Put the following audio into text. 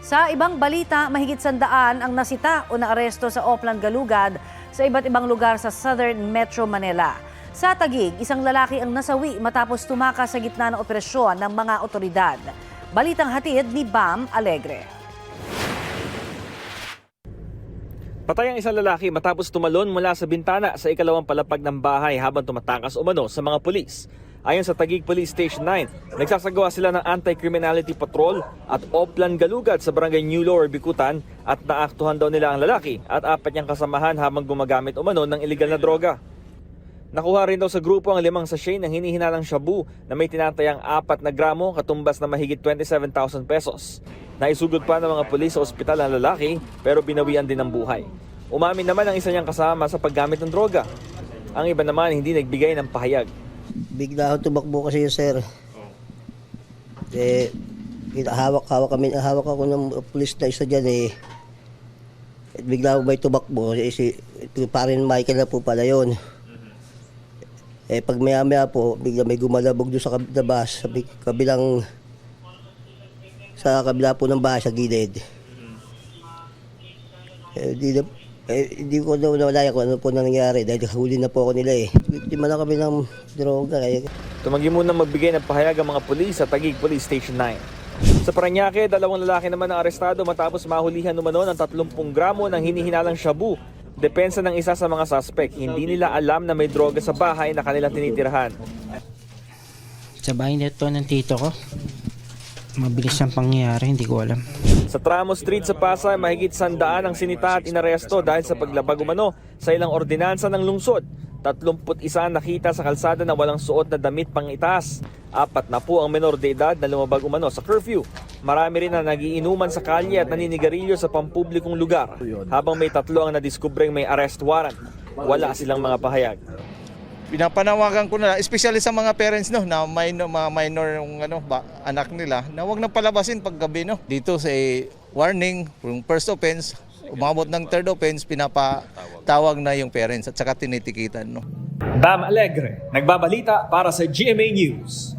Sa ibang balita, mahigit 100 ang nasita o naaresto sa Oplan Galugad sa iba't ibang lugar sa Southern Metro Manila. Sa Taguig, isang lalaki ang nasawi matapos tumakas sa gitna ng operasyon ng mga otoridad. Balitang hatid ni Bam Alegre. Patay ang isang lalaki matapos tumalon mula sa bintana sa ikalawang palapag ng bahay habang tumatakas umano sa mga pulis. Ayon sa Taguig Police Station 9, nagsasagawa sila ng anti-criminality patrol at Oplan Galugad sa barangay New Lower Bikutan at naaktuhan daw nila ang lalaki at 4 niyang kasamahan habang gumagamit umano ng iligal na droga. Nakuha rin daw sa grupo ang 5 sachet ng hinihinalang shabu na may tinatayang 4 na gramo katumbas na mahigit 27,000 pesos. Naisugod pa ng mga pulis sa ospital ang lalaki pero binawian din ng buhay. Umamin naman ang isa niyang kasama sa paggamit ng droga. Ang iba naman hindi nagbigay ng pahayag. Bigla ako tumakbo kasi yun, sir. Hawak ako ng pulis na isa dyan eh. At bigla ako may tumakbo. Parin Michael na po pala yun. Pag maya po, bigla may gumalabog doon sa labas, sa kabila po ng bahay, sa gilid. Hindi ko na wala kung ano po nangyari dahil huli na po ako nila eh. Biktima na kami ng droga. Tumanggi muna magbigay ng pahayag ang mga pulis sa Taguig Police Station 9. Sa Parañaque, 2 lalaki naman ang arestado matapos mahulihan umano ng 30 gramo ng hinihinalang shabu. Depensa ng isa sa mga suspect, hindi nila alam na may droga sa bahay na kanilang tinitirhan. Sa bahay nito ng tito ko, mabilis ang pangyayari, hindi ko alam. Sa Tramo Street sa Pasay, mahigit 100 ang sinita at inaresto dahil sa paglabag umano sa ilang ordinansa ng lungsod. 31 nakita sa kalsada na walang suot na damit pang itaas. 4 na po ang menor de edad na lumabag umano sa curfew. Marami rin na nagiinuman sa kalye at naninigarilyo sa pampublikong lugar. Habang may 3 ang nadiskubreng may arrest warrant. Wala silang mga pahayag. Pinapanawagan ko na, especially sa mga parents no, na mga minor yung anak nila, na huwag nang palabasin pag gabi no. Dito sa warning, yung first offense, umabot ng third offense, pinapatawag na yung parents at saka tinitikitan no. Bam Alegre, nagbabalita para sa GMA News.